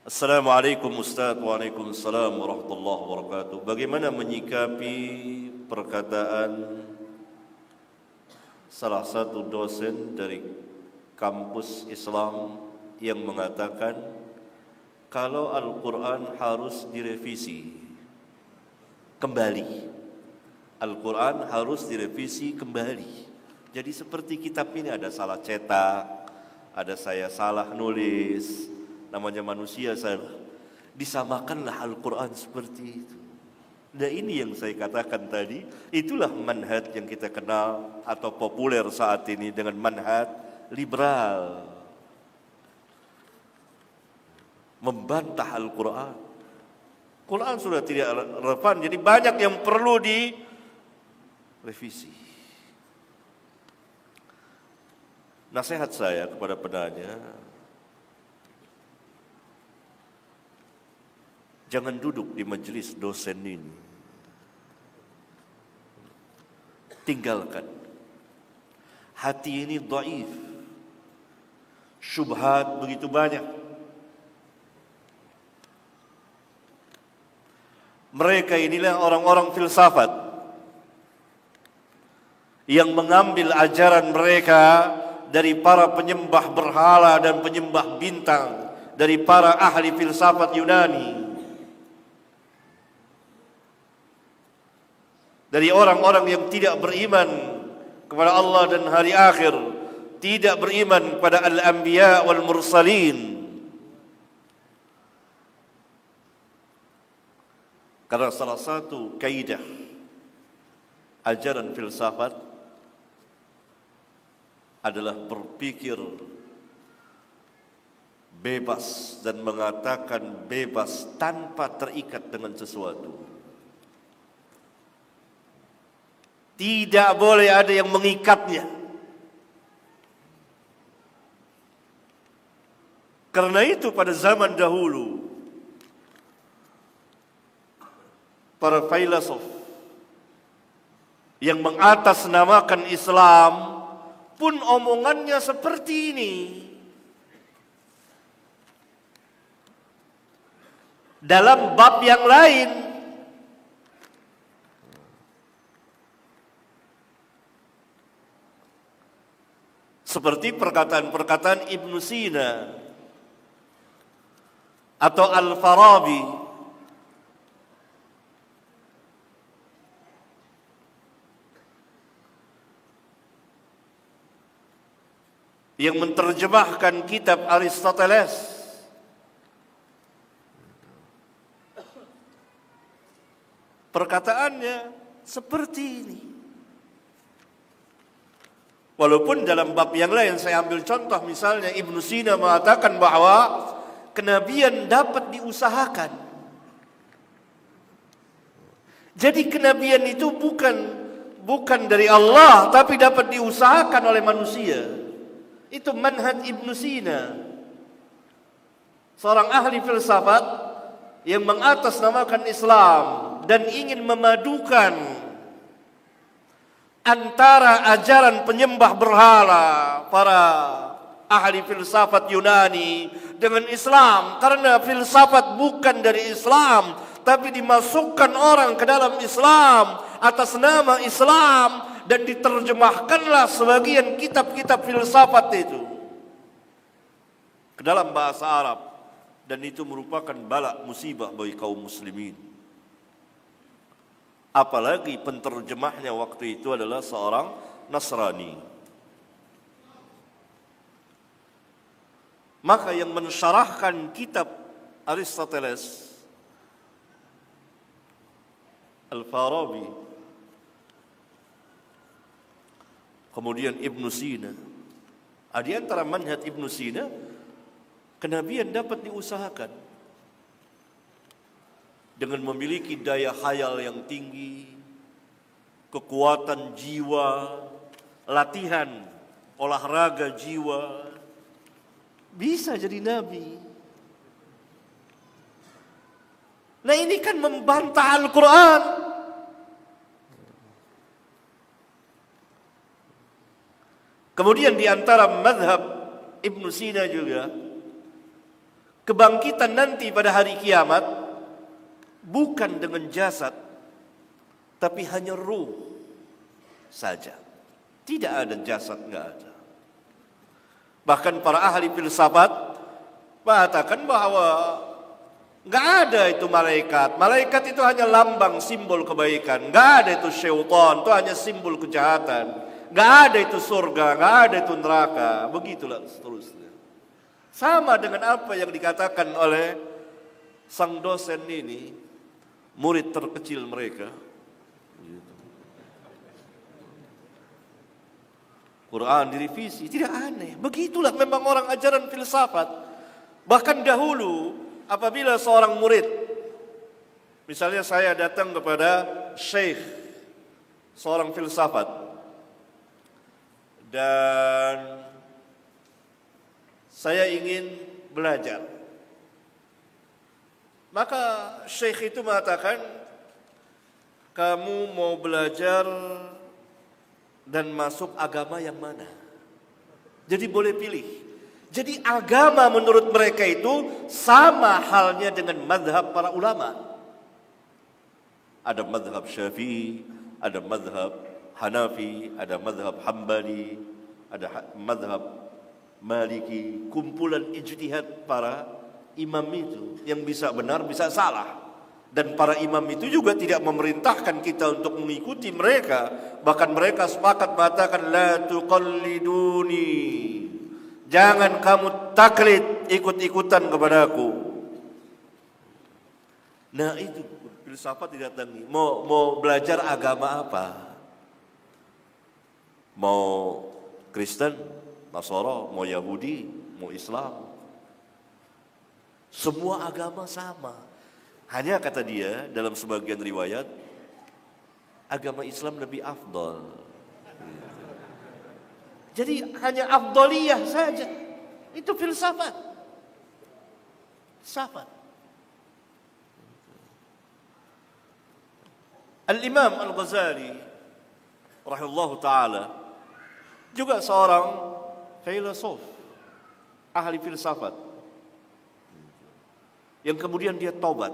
Assalamualaikum Ustaz. Waalaikumsalam warahmatullahi wabarakatuh. Bagaimana menyikapi perkataan salah satu dosen dari kampus Islam yang mengatakan kalau Al-Quran harus direvisi kembali. Al-Quran harus direvisi kembali. Jadi seperti kitab ini ada salah cetak, ada saya salah nulis, namanya manusia salah. Disamakanlah Al-Quran seperti itu. Nah ini yang saya katakan tadi, itulah manhaj yang kita kenal atau populer saat ini dengan manhaj liberal. Membantah Al-Quran. Quran sudah tidak relevan, jadi banyak yang perlu direvisi. Nasihat saya kepada penanya, jangan duduk di majelis dosen ini. Tinggalkan. Hati ini dhaif. Syubhat begitu banyak. Mereka inilah orang-orang filsafat yang mengambil ajaran mereka dari para penyembah berhala dan penyembah bintang, dari para ahli filsafat Yunani, dari orang-orang yang tidak beriman kepada Allah dan hari akhir, tidak beriman kepada al-anbiya wal mursalin. Karena salah satu kaidah ajaran filsafat adalah berpikir bebas dan mengatakan bebas tanpa terikat dengan sesuatu. Tidak boleh ada yang mengikatnya. Karena itu pada zaman dahulu para filosof yang mengatasnamakan Islam pun omongannya seperti ini. Dalam bab yang lain, seperti perkataan-perkataan Ibnu Sina atau Al-Farabi, yang menerjemahkan kitab Aristoteles. Perkataannya seperti ini. Walaupun dalam bab yang lain, saya ambil contoh misalnya Ibnu Sina mengatakan bahwa kenabian dapat diusahakan. Jadi kenabian itu bukan dari Allah, tapi dapat diusahakan oleh manusia. Itu manhaj Ibnu Sina, seorang ahli filsafat yang mengatasnamakan Islam dan ingin memadukan antara ajaran penyembah berhala para ahli filsafat Yunani dengan Islam. Karena filsafat bukan dari Islam, tapi dimasukkan orang ke dalam Islam atas nama Islam, dan diterjemahkanlah sebagian kitab-kitab filsafat itu ke dalam bahasa Arab, dan itu merupakan bala musibah bagi kaum muslimin. Apalagi penterjemahnya waktu itu adalah seorang Nasrani. Maka yang mensyarahkan kitab Aristoteles, Al-Farabi, kemudian Ibnu Sina, di antara manhaj Ibnu Sina, kenabian dapat diusahakan dengan memiliki daya khayal yang tinggi, kekuatan jiwa, latihan olahraga jiwa, bisa jadi nabi. Nah ini kan membantah Al-Quran. Kemudian di antara mazhab Ibnu Sina juga, kebangkitan nanti pada hari kiamat bukan dengan jasad, tapi hanya ruh saja. Tidak ada jasad, nggak ada. Bahkan para ahli filsafat mengatakan bahwa nggak ada itu malaikat. Malaikat itu hanya lambang simbol kebaikan. Nggak ada itu syaitan, itu hanya simbol kejahatan. Nggak ada itu surga, nggak ada itu neraka. Begitulah seterusnya. Sama dengan apa yang dikatakan oleh sang dosen ini, murid terkecil mereka. Quran direvisi, tidak aneh. Begitulah memang orang ajaran filsafat. Bahkan dahulu apabila seorang murid, misalnya saya datang kepada syekh, seorang filsafat, dan saya ingin belajar, maka syekh itu mengatakan, kamu mau belajar dan masuk agama yang mana? Jadi boleh pilih. Jadi agama menurut mereka itu sama halnya dengan mazhab para ulama. Ada mazhab Syafi'i, ada mazhab Hanafi, ada mazhab Hambali, ada mazhab Maliki, kumpulan ijtihad para imam itu yang bisa benar, bisa salah. Dan para imam itu juga tidak memerintahkan kita untuk mengikuti mereka. Bahkan mereka sepakat mengatakan, la tuqalliduni, jangan kamu taklid, ikut-ikutan kepadaku. Nah itu filsafat didatangi. Mau belajar agama apa? Mau Kristen, Nasara, mau Yahudi, mau Islam. Semua agama sama. Hanya kata dia dalam sebagian riwayat, agama Islam lebih afdol. Jadi hanya afdoliyah saja. Itu filsafat. Filsafat. Al-Imam Al-Ghazali rahimahullahu ta'ala juga seorang filosof, ahli filsafat, yang kemudian dia taubat,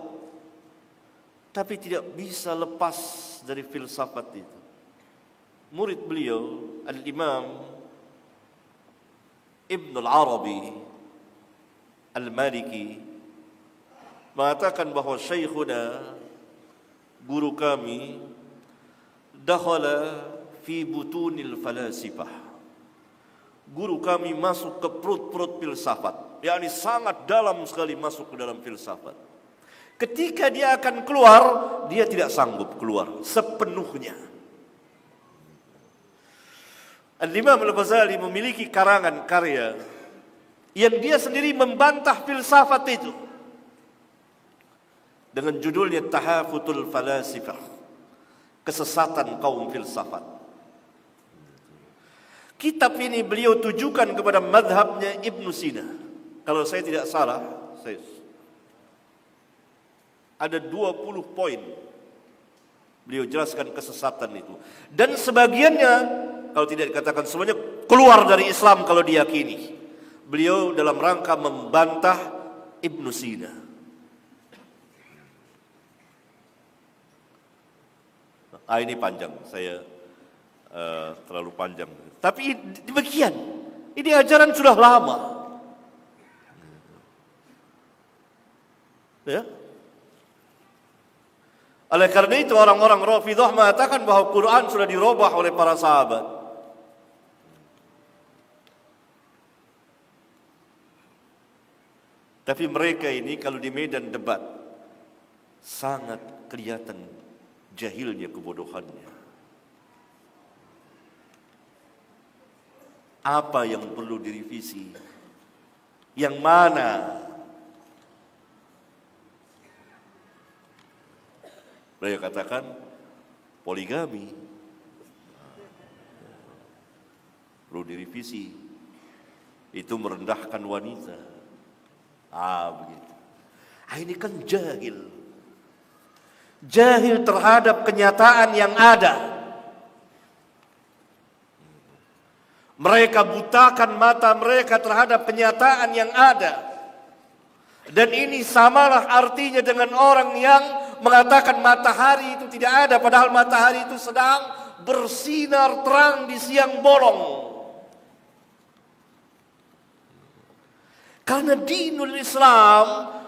tapi tidak bisa lepas dari filsafat itu. Murid beliau, Al-Imam Ibn Al-Arabi Al-Maliki, mengatakan bahwa syekhuna, guru kami, dakhala fi butunil falasifah. Guru kami masuk ke perut-perut filsafat, yakni sangat dalam sekali masuk ke dalam filsafat. Ketika dia akan keluar, dia tidak sanggup keluar sepenuhnya. Al-Imam Al-Ghazali memiliki karangan karya yang dia sendiri membantah filsafat itu dengan judulnya Tahafutul Falasifah, kesesatan kaum filsafat. Kitab ini beliau tujukan kepada madhabnya Ibn Sina. Kalau saya tidak salah, ada 20 poin beliau jelaskan kesesatan itu. Dan sebagiannya, kalau tidak dikatakan semuanya, keluar dari Islam kalau diyakini. Beliau dalam rangka membantah Ibn Sina. Ini panjang, saya terlalu panjang. Tapi demikian, ini ajaran sudah lama. Ya. Oleh karena itu orang-orang Rafidhah mengatakan bahwa Quran sudah dirubah oleh para sahabat. Tapi mereka ini kalau di medan debat sangat kelihatan jahilnya, kebodohannya. Apa yang perlu direvisi? Yang mana? Beliau katakan poligami perlu direvisi, itu merendahkan wanita. Begitu. Ini kan jahil. Jahil terhadap kenyataan yang ada. Mereka butakan mata mereka terhadap kenyataan yang ada. Dan ini samalah artinya dengan orang yang mengatakan matahari itu tidak ada, padahal matahari itu sedang bersinar terang di siang bolong. Karena dinul Islam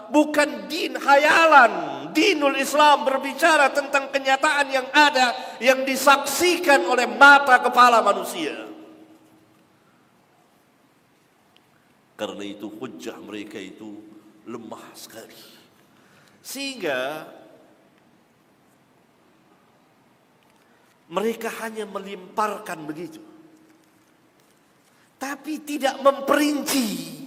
bukan din khayalan. Dinul Islam berbicara tentang kenyataan yang ada, yang disaksikan oleh mata kepala manusia. Karena itu hujjah mereka itu lemah sekali. Sehingga mereka hanya melemparkan begitu. Tapi tidak memperinci.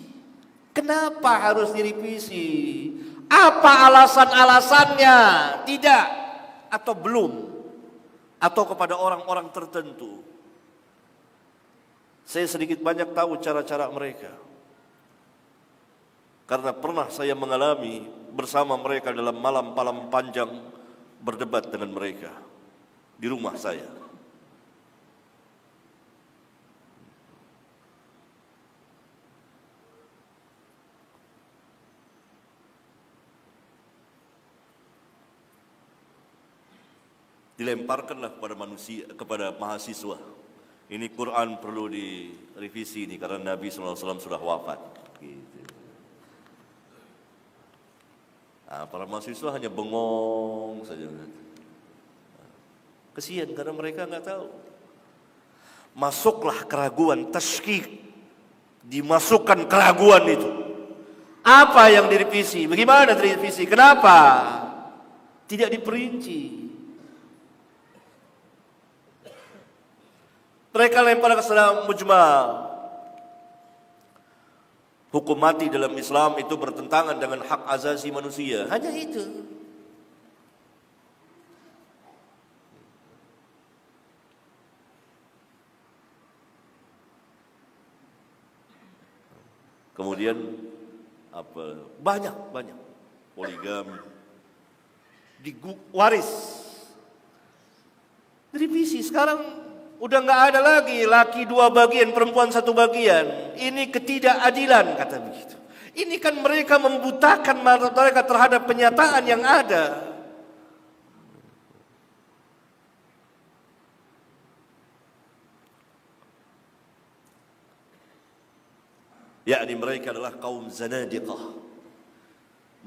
Kenapa harus direvisi? Apa alasan-alasannya? Tidak atau belum? Atau kepada orang-orang tertentu? Saya sedikit banyak tahu cara-cara mereka. Karena pernah saya mengalami bersama mereka dalam malam-malam panjang berdebat dengan mereka di rumah saya. Dilemparkanlah kepada manusia, kepada mahasiswa. Ini Quran perlu direvisi ini karena Nabi SAW sudah wafat. Gitu. Nah, para mahasiswa hanya bengong saja. Kesian karena mereka nggak tahu. Masuklah keraguan, tashkik, dimasukkan keraguan itu. Apa yang direvisi? Bagaimana direvisi? Kenapa? Tidak diperinci. Mereka lempar ke sana mujmal. Hukum mati dalam Islam itu bertentangan dengan hak asasi manusia. Hanya itu. Kemudian apa? Banyak poligami, waris, direvisi. Sekarang udah nggak ada lagi laki 2 bagian, perempuan 1 bagian. Ini ketidakadilan, kata begitu. Ini kan mereka membutakan mata mereka terhadap kenyataan yang ada. Yakni mereka adalah kaum zanadiqah,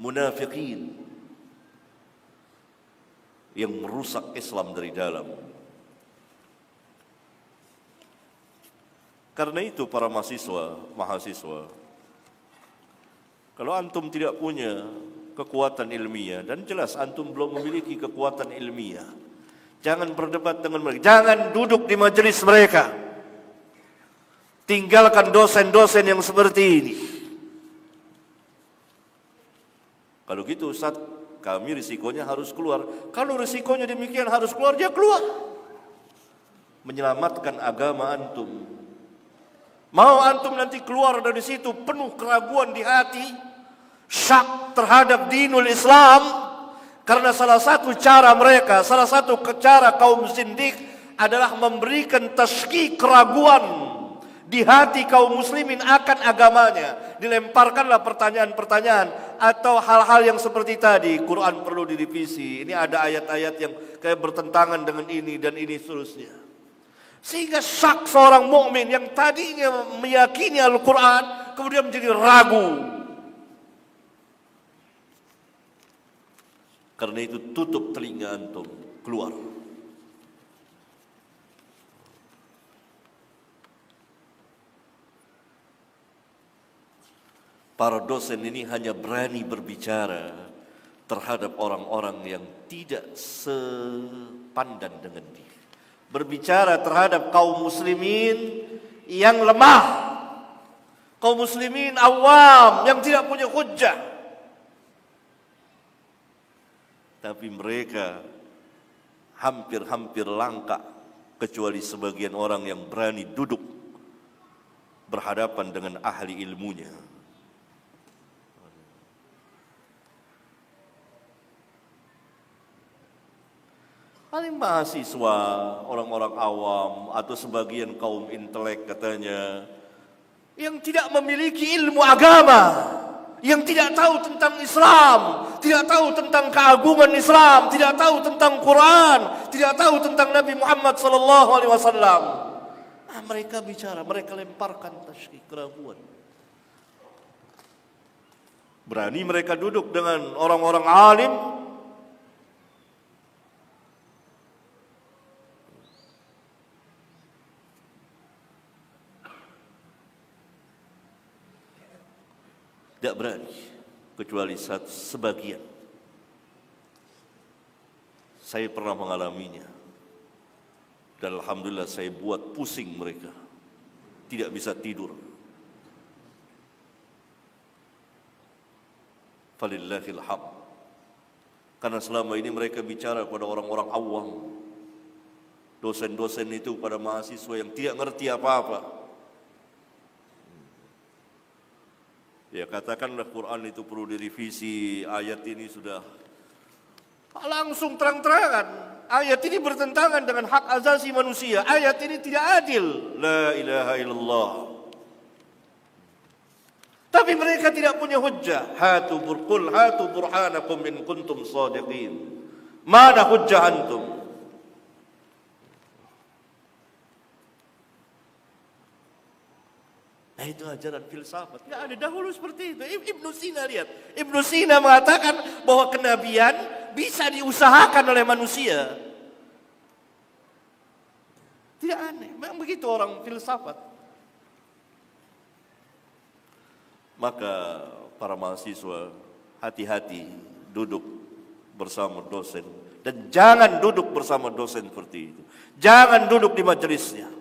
munafiqin, yang merusak Islam dari dalam. Karena itu para mahasiswa, kalau antum tidak punya kekuatan ilmiah, dan jelas antum belum memiliki kekuatan ilmiah, jangan berdebat dengan mereka, jangan duduk di majelis mereka. Tinggalkan dosen-dosen yang seperti ini. Kalau gitu Ustaz, kami risikonya harus keluar. Kalau risikonya demikian harus keluar, dia keluar. Menyelamatkan agama antum. Mau antum nanti keluar dari situ penuh keraguan di hati, syak terhadap dinul Islam, karena salah satu cara mereka, salah satu cara kaum zindik adalah memberikan tashkik, keraguan di hati kaum muslimin akan agamanya. Dilemparkanlah pertanyaan-pertanyaan atau hal-hal yang seperti tadi. Quran perlu direvisi. Ini ada ayat-ayat yang kayak bertentangan dengan ini dan ini seterusnya. Sehingga syak seorang mukmin yang tadinya meyakini Al-Quran kemudian menjadi ragu. Karena itu tutup telinga antum, keluar. Para dosen ini hanya berani berbicara terhadap orang-orang yang tidak sepandan dengan dia. Berbicara terhadap kaum muslimin yang lemah, kaum muslimin awam yang tidak punya hujjah. Tapi mereka hampir langka, kecuali sebagian orang yang berani duduk berhadapan dengan ahli ilmunya. Paling mahasiswa, orang-orang awam, atau sebagian kaum intelek katanya, yang tidak memiliki ilmu agama, yang tidak tahu tentang Islam, tidak tahu tentang keagungan Islam, tidak tahu tentang Quran, tidak tahu tentang Nabi Muhammad sallallahu alaihi wasallam. Mereka bicara, mereka lemparkan tasyrik, keraguan. Berani mereka duduk dengan orang-orang alim, tidak berani, kecuali sebagian. Saya pernah mengalaminya. Dan alhamdulillah saya buat pusing mereka. Tidak bisa tidur. Falillahil hamd. Karena selama ini mereka bicara kepada orang-orang awam. Dosen-dosen itu pada mahasiswa yang tidak ngerti apa-apa. Ya, katakanlah Quran itu perlu direvisi, ayat ini sudah langsung terang-terangan. Ayat ini bertentangan dengan hak asasi manusia. Ayat ini tidak adil. La ilaha illallah. Tapi mereka tidak punya hujjah. Hatu burhanakum in kuntum sadiqin. Mana hujjah antum? Nah, itu ajaran filsafat. Tidak ada dahulu seperti itu. Ibnu Sina lihat. Ibnu Sina mengatakan bahwa kenabian bisa diusahakan oleh manusia. Tidak aneh. Memang begitu orang filsafat. Maka para mahasiswa hati-hati duduk bersama dosen. Dan jangan duduk bersama dosen seperti itu. Jangan duduk di majelisnya.